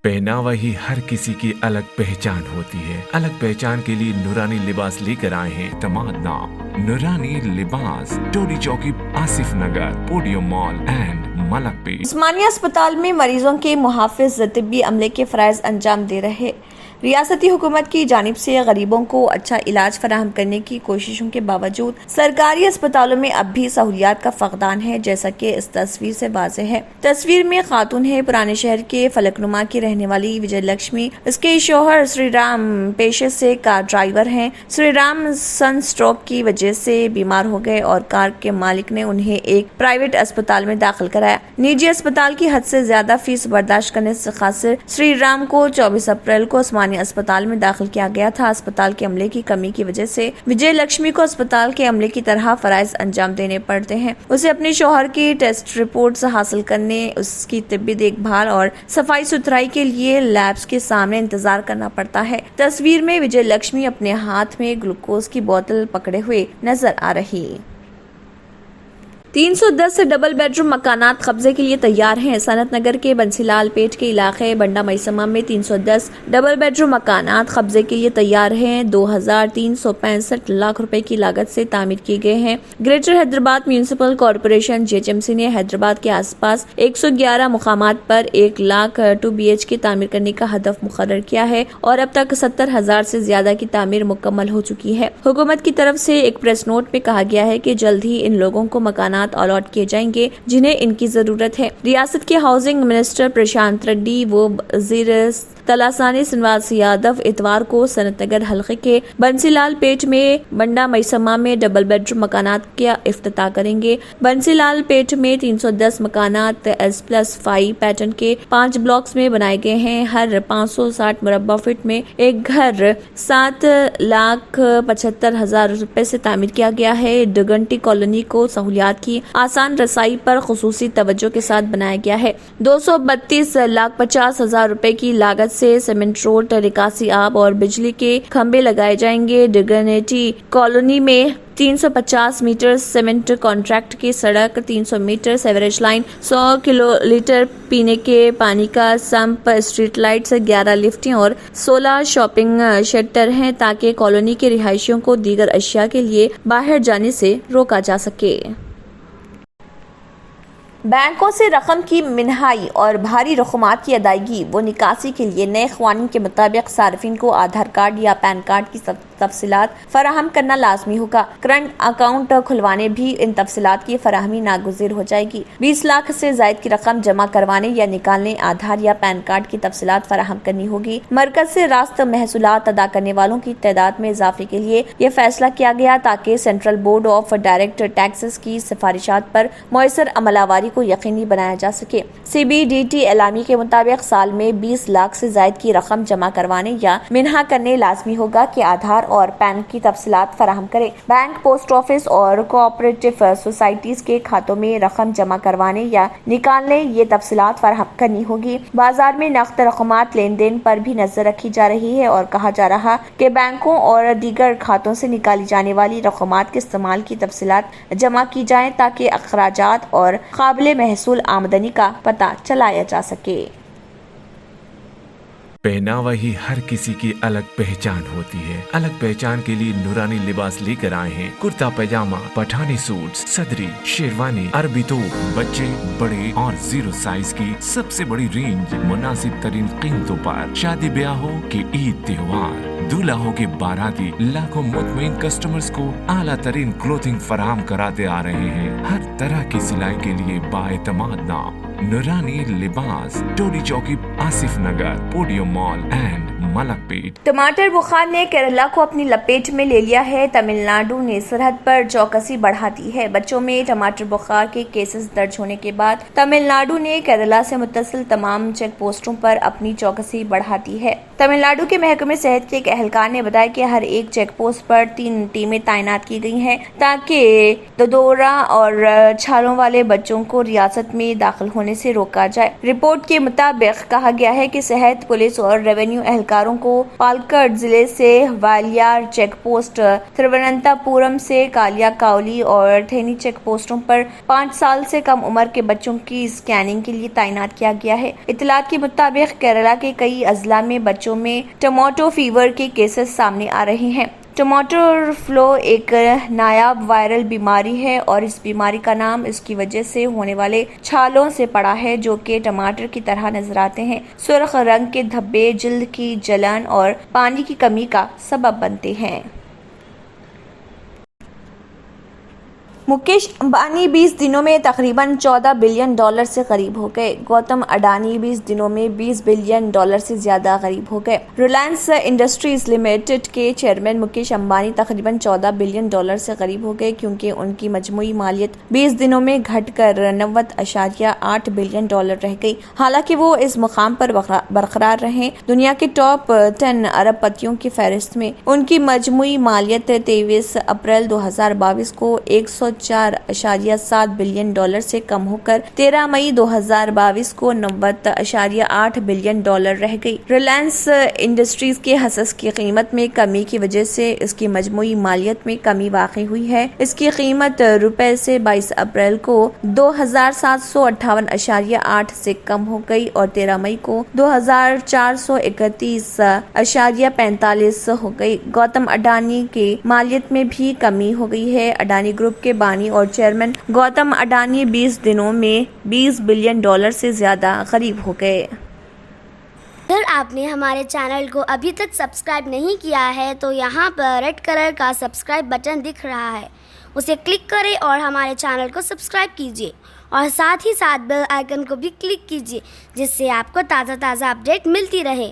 पहनावा ही हर किसी की अलग पहचान होती है। अलग पहचान के लिए नूरानी लिबास लेकर आए हैं तमाम नाम। नूरानी लिबास, टोडी चौकी, आसिफ नगर, पोडियम मॉल एंड मलक पे। उस्मानिया अस्पताल में मरीजों के मुहाफिज तिब्बी अमले के फराइज अंजाम दे रहे। रियासती हुकूमत की जानिब से गरीबों को अच्छा इलाज फराहम करने की कोशिशों के बावजूद सरकारी अस्पतालों में अब भी सहूलियात का फकदान है, जैसा कि इस तस्वीर से वाज़ेह है। तस्वीर में खातून है पुराने शहर के फलकनुमा की रहने वाली विजय लक्ष्मी। इसके शोहर श्री राम पेशे से कार ड्राइवर हैं। श्री राम सन स्ट्रोक की वजह से बीमार हो गए और कार के मालिक ने उन्हें एक प्राइवेट अस्पताल में दाखिल कराया। निजी अस्पताल की हद से ज्यादा फीस बर्दाश्त करने से खासिर श्री राम को 24 अप्रैल को अस्पताल में दाखिल किया गया था। अस्पताल के अमले की कमी की वजह से विजय लक्ष्मी को अस्पताल के अमले की तरह फराइज अंजाम देने पड़ते हैं। उसे अपने शौहर की टेस्ट रिपोर्ट्स हासिल करने, उसकी तिब्बी देखभाल और सफाई सुथराई के लिए लैब्स के सामने इंतजार करना पड़ता है। तस्वीर में विजय लक्ष्मी अपने हाथ में ग्लूकोज की बोतल पकड़े हुए नजर आ रही। 310 डबल बेडरूम मकानात कब्जे के लिए तैयार हैं। सनत नगर के बंसीलाल पेट के इलाके बंडा मैसमा में 310 डबल बेडरूम मकानात कब्जे के लिए तैयार हैं। 2365 लाख रुपए की लागत से तामीर किए गए हैं। Greater Hyderabad municipal corporation GHMC ने हैदराबाद के आसपास 111 मुकामात पर 1 लाख 2 BHK तामीर करने का हदफ मुकर्रर किया है और अब तक 70,000 से ज्यादा की तामीर मुकम्मल हो चुकी है। हुकूमत की तरफ से एक प्रेस नोट में कहा गया है कि जल्द ही इन लोगों को मकानात अलॉट किए जाएंगे जिन्हें इनकी जरूरत है। रियासत के हाउसिंग मिनिस्टर प्रशांत रेड्डी व वजीर तलासानी श्रीनिवास यादव इतवार को सनत नगर हल्के के बंसीलाल पेट में बंडा मैसमा में डबल बेडरूम मकानात का इफ्तिताह करेंगे। बंसीलाल पेट में 310 मकानात S+5 पैटर्न के 5 ब्लॉक्स में बनाए गए हैं। हर 560 मुरब्बा फीट में एक घर 7,75,000 रुपए से तामीर किया गया है। डगंटी कॉलोनी को सहूलियात की आसान रसाई पर खुसूसी तवज्जो के साथ बनाया गया है। 232,50,000 रुपए की लागत से सीमेंट रोड, निकासी आब और बिजली के खंभे लगाए जाएंगे। डिग्नेटी कॉलोनी में 350 मीटर सीमेंट कॉन्ट्रैक्ट की सड़क, 300 मीटर सेवरेज लाइन, 100 किलोलीटर पीने के पानी का संप, स्ट्रीट लाइट्स, 11 लिफ्टें और 16 शॉपिंग शेल्टर हैं ताकि कॉलोनी के रिहायशियों को दीगर अशिया के लिए बाहर जाने से रोका जा सके। बैंकों से रकम की मिनहाई और भारी रकूमात की अदायगी व निकासी के लिए नए क़वानीन के मुताबिक सार्फिन को आधार कार्ड या पैन कार्ड की तफसीलात फराहम करना लाजमी होगा। करंट अकाउंट खुलवाने भी इन तफसीलात की फराहमी नागुज़ीर हो जाएगी। 20 लाख से जायद की रकम जमा करवाने या निकालने आधार या पैन कार्ड की तफसीलात फराहम करनी होगी। मरकज से रास्त महसूलात अदा करने वालों की तादाद में इजाफे के लिए यह फैसला किया गया ताकि central board of direct taxes की सिफारिशात पर मुयसर अमलावरी को यकीनी बनाया जा सके। CBDT एलामी के मुताबिक साल में 20 लाख से जायद की रकम जमा करवाने या मिन्हा करने लाजमी होगा कि आधार और पैन की तफसीलात फराहम करें। बैंक, पोस्ट ऑफिस और कोऑपरेटिव सोसाइटीज के खातों में रकम जमा करवाने या निकालने ये तफसीलात फराहम करनी होगी। बाजार में नकद रकमात लेन देन पर भी नजर रखी जा रही है और कहा जा रहा कि बैंकों और दीगर खातों से निकाली जाने वाली रकमात के इस्तेमाल की तफसीलात जमा की जाएं ताकि अखराजात और काबिल महसूल आमदनी का पता चलाया जा सके। पहनावा ही हर किसी की अलग पहचान होती है। अलग पहचान के लिए नूरानी लिबास लेकर आए हैं कुर्ता पैजामा, पठानी सूट्स, सदरी, शेरवानी, अरबी तोप, बच्चे, बड़े और 0 साइज की सबसे बड़ी रेंज मुनासिब तरीन कीमतों पर। शादी ब्याहों के ईद त्योहार, दूल्हा हो के बाराती, लाखों मुतमईन कस्टमर्स को आला तरीन क्लोथिंग फराहम कराते आ रहे हैं। हर तरह की सिलाई के लिए बाएतमाद नाम नूरानी लिबास, टोडी चौकी, आसिफ नगर, पोडियम मॉल एंड मलक पेट। टमाटर बुखार ने केरला को अपनी लपेट में ले लिया है। तमिलनाडु ने सरहद पर चौकसी बढ़ा दी है। बच्चों में टमाटर बुखार के केसेस दर्ज होने के बाद तमिलनाडु ने केरला से मुत्तसिल तमाम चेक पोस्टों पर अपनी चौकसी बढ़ा दी है। तमिलनाडु के महकमे सेहत के एक एहलकार ने बताया कि हर एक चेक पोस्ट पर 3 टीमें तैनात की गई हैं ताकि ददोरा और छालों वाले बच्चों को रियासत में दाखिल होने से रोका जाए। रिपोर्ट के मुताबिक कहा गया है कि सेहत, पुलिस और रेवेन्यू एहलकार اہلکاروں کو پالکڑ ضلع سے والیار چیک پوسٹ، تھرووننتاپورم سے کالیا کاولی اور تھینی چیک پوسٹوں پر 5 سال سے کم عمر کے بچوں کی اسکیننگ کے لیے تعینات کیا گیا ہے۔ اطلاعات کے مطابق کیرالہ کے کئی اضلاع میں بچوں میں ٹماٹو فیور کے کیسز سامنے آ رہے ہیں۔ ٹماٹو فلو ایک نایاب وائرل بیماری ہے اور اس بیماری کا نام اس کی وجہ سے ہونے والے چھالوں سے پڑا ہے جو کہ ٹماٹر کی طرح نظر آتے ہیں۔ سرخ رنگ کے دھبے جلد کی جلن اور پانی کی کمی کا سبب بنتے ہیں۔ مکیش امبانی 20 دنوں میں تقریباً $14 بلین سے قریب ہو گئے۔ گوتم اڈانی 20 دنوں میں $20 بلین سے زیادہ قریب ہو گئے۔ ریلائنس انڈسٹریز لمیٹڈ کے چیئرمین مکیش امبانی تقریباً $14 بلین سے قریب ہو گئے کیونکہ ان کی مجموعی مالیت 20 دنوں میں گھٹ کر $90.8 بلین رہ گئی۔ حالانکہ وہ اس مقام پر برقرار رہیں، دنیا کے ٹاپ 10 ارب پتیوں کی فہرست میں ان کی مجموعی مالیت 23 اپریل 2022 کو $104.7 بلین سے کم ہو کر 13 مئی 2022 کو $90.8 بلین رہ گئی۔ ریلائنس انڈسٹریز کے حصص کی قیمت میں کمی کی وجہ سے اس کی مجموعی مالیت میں کمی واقع ہوئی ہے۔ اس کی قیمت روپے سے 22 اپریل کو $2758.8 سے کم ہو گئی اور 13 مئی کو $2431.45 ہو گئی۔ گوتم اڈانی کے مالیت میں بھی کمی ہو گئی ہے۔ اڈانی گروپ کے بانی اور چیئرمین گوتم اڈانی 20 دنوں میں $20 بلین سے زیادہ قریب ہو گئے۔ اگر آپ نے ہمارے چینل کو ابھی تک سبسکرائب نہیں کیا ہے تو یہاں پر ریڈ کلر کا سبسکرائب بٹن دکھ رہا ہے، اسے کلک کریں اور ہمارے چینل کو سبسکرائب کیجیے اور ساتھ ہی ساتھ بیل آئیکن کو بھی کلک کیجیے جس سے آپ کو تازہ اپڈیٹ ملتی رہے۔